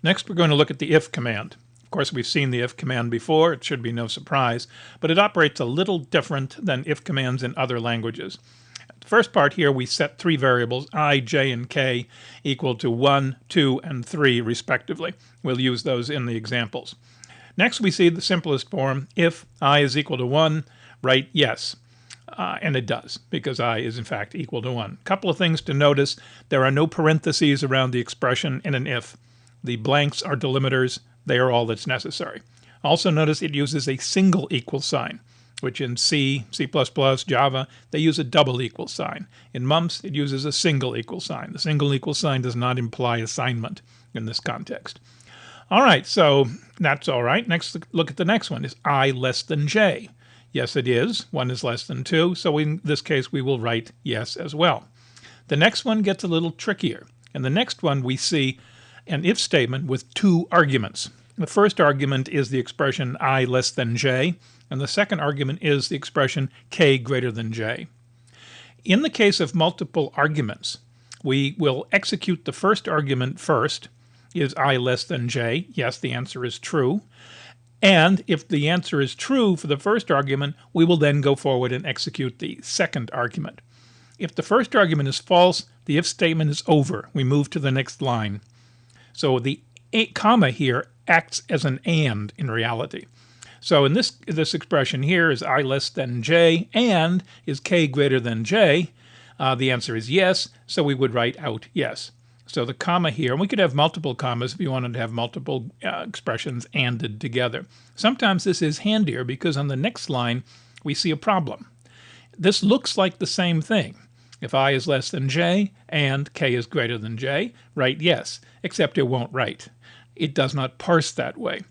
Next, we're going to look at the if command. Of course, we've seen the if command before. It should be no surprise, but it operates a little different than if commands in other languages. The first part here, we set three variables, I, j, and k, equal to 1, 2, and 3, respectively. We'll use those in the examples. Next, we see the simplest form. If I is equal to 1, write yes. And it does, because I is in fact equal to 1. A couple of things to notice. There are no parentheses around the expression in an if. The blanks are delimiters. They are all that's necessary. Also notice it uses a single equal sign, which in C, C++, Java, they use a double equal sign. In Mumps, it uses a single equal sign. The single equal sign does not imply assignment in this context. All right, so that's all right. Next, look at the next one. Is I less than j? Yes, it is. 1 is less than 2, so in this case, we will write yes as well. The next one gets a little trickier. In the next one, we see an if statement with two arguments. The first argument is the expression I less than j, and the second argument is the expression k greater than j. In the case of multiple arguments, we will execute the first argument first. Is I less than j? Yes, the answer is true. And if the answer is true for the first argument, we will then go forward and execute the second argument. If the first argument is false, the if statement is over. We move to the next line. So the comma here acts as an and in reality. So in this expression here is I less than j and is k greater than j. The answer is yes, so we would write out yes. So the comma here, and we could have multiple commas if you wanted to have multiple expressions anded together. Sometimes this is handier because on the next line we see a problem. This looks like the same thing. If I is less than j and k is greater than j, write yes, except it won't write. It does not parse that way.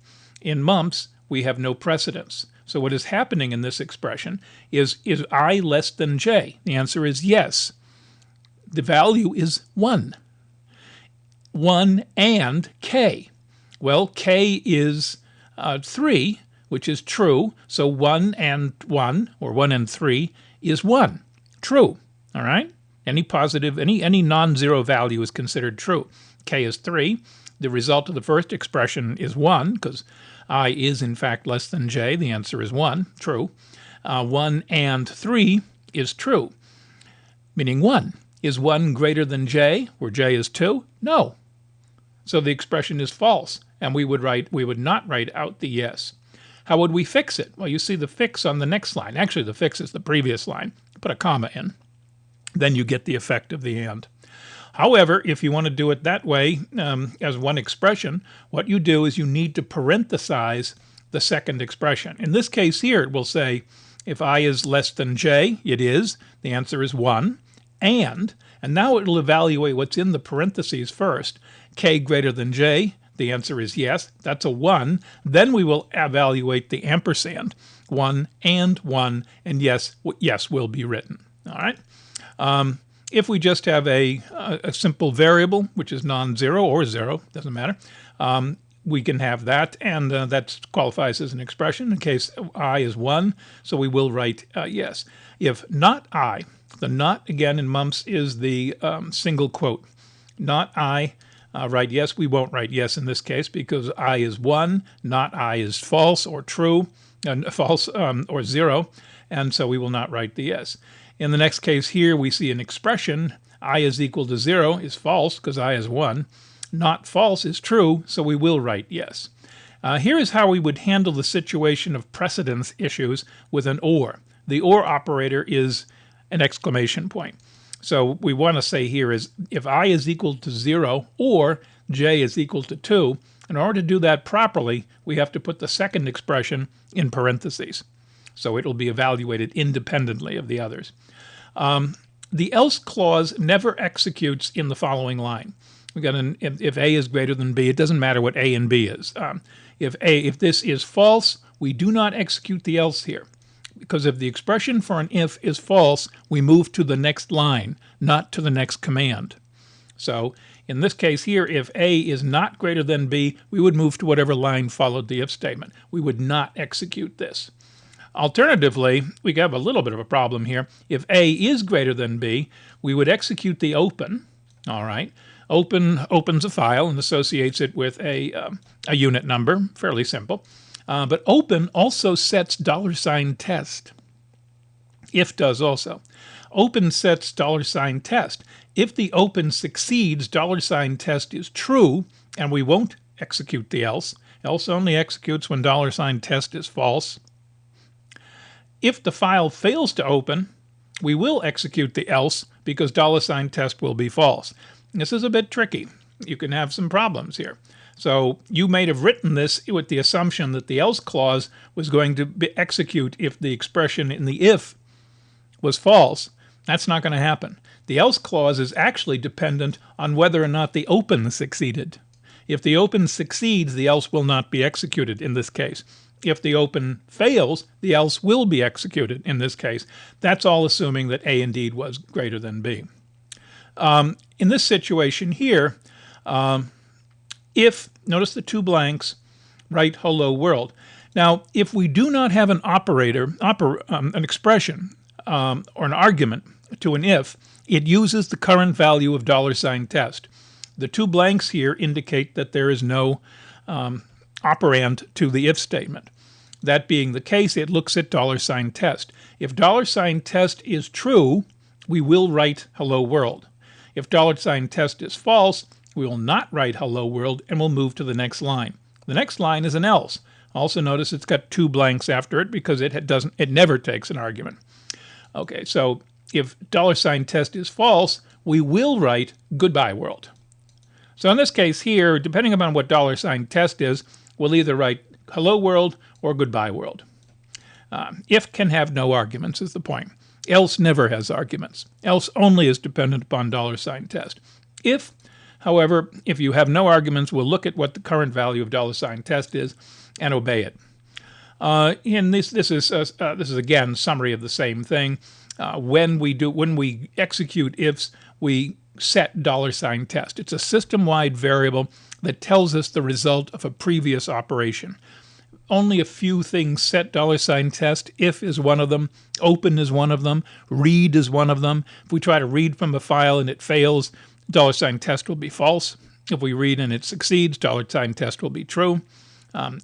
In Mumps, we have no precedence. So what is happening in this expression is I less than j? The answer is yes. The value is 1. 1 and k. Well, k is 3, which is true. So 1 and 1, or 1 and 3, is 1. True. All right? Any positive, any non-zero value is considered true. K is 3. The result of the first expression is 1, because I is in fact less than j. The answer is 1. True. 1 and 3 is true, meaning 1. Is 1 greater than j, where j is 2? No. So the expression is false, and we would not write out the yes. How would we fix it? Well, you see the fix on the next line. Actually, the fix is the previous line. Put a comma in. Then you get the effect of the and. However, if you want to do it that way, as one expression, what you do is you need to parenthesize the second expression. In this case here, it will say, if I is less than j, it is. The answer is 1. And now it will evaluate what's in the parentheses first. K greater than j, the answer is yes. That's a 1. Then we will evaluate the ampersand. 1 and 1, and yes will be written. All right. If we just have a simple variable, which is non-zero or 0, doesn't matter, we can have that, and that qualifies as an expression in case I is 1, so we will write yes. If not I, the not again in Mumps is the single quote. Not I, write yes. We won't write yes in this case because I is 1, not I is false or true, false or 0, and so we will not write the yes. In the next case here, we see an expression, I is equal to 0 is false because I is 1. Not false is true, so we will write yes. Here is how we would handle the situation of precedence issues with an or. The or operator is an exclamation point. So we want to say here is if I is equal to 0 or j is equal to 2, in order to do that properly, we have to put the second expression in parentheses. So it will be evaluated independently of the others. The else clause never executes in the following line. We got if A is greater than B, it doesn't matter what A and B is. If this is false, we do not execute the else here. Because if the expression for an if is false, we move to the next line, not to the next command. So in this case here, if A is not greater than B, we would move to whatever line followed the if statement. We would not execute this. Alternatively, we have a little bit of a problem here. If A is greater than B, we would execute the open, all right, Open opens a file and associates it with a unit number, fairly simple. But open also sets $test. If does also. Open sets $test. If the open succeeds, $test is true, and we won't execute the else. Else only executes when $test is false. If the file fails to open, we will execute the else because $test will be false. This is a bit tricky. You can have some problems here. So you may have written this with the assumption that the else clause was going to execute if the expression in the if was false. That's not going to happen. The else clause is actually dependent on whether or not the open succeeded. If the open succeeds, the else will not be executed in this case. If the open fails, the else will be executed in this case. That's all assuming that A indeed was greater than B. In this situation here, if, notice the two blanks, write hello world. Now, if we do not have an operator, an expression, or an argument to an if, it uses the current value of $test. The two blanks here indicate that there is no operand to the if statement. That being the case, it looks at $test. If $test is true, we will write hello world. If $test is false, we will not write hello world and we'll move to the next line. The next line is an else. Also notice it's got two blanks after it because it never takes an argument. Okay, so if $test is false, we will write goodbye world. So in this case here, depending upon what $test is, we'll either write hello world or goodbye world. If can have no arguments is the point. Else never has arguments. Else only is dependent upon $test. If, however, if you have no arguments, we'll look at what the current value of $test is and obey it. And this is again summary of the same thing. When we execute ifs, we set $test. It's a system-wide variable that tells us the result of a previous operation. Only a few things set $test. If is one of them. Open is one of them. Read is one of them. If we try to read from a file and it fails, $test will be false. If we read and it succeeds, $test will be true.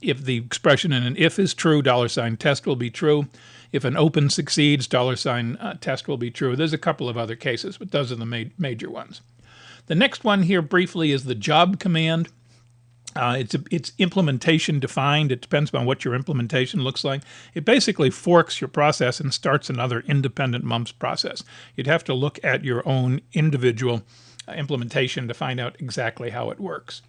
If the expression in an if is true, $test will be true. If an open succeeds, $test will be true. There's a couple of other cases, but those are the major ones. The next one here briefly is the job command. It's implementation defined. It depends on what your implementation looks like. It basically forks your process and starts another independent Mumps process. You'd have to look at your own individual implementation to find out exactly how it works.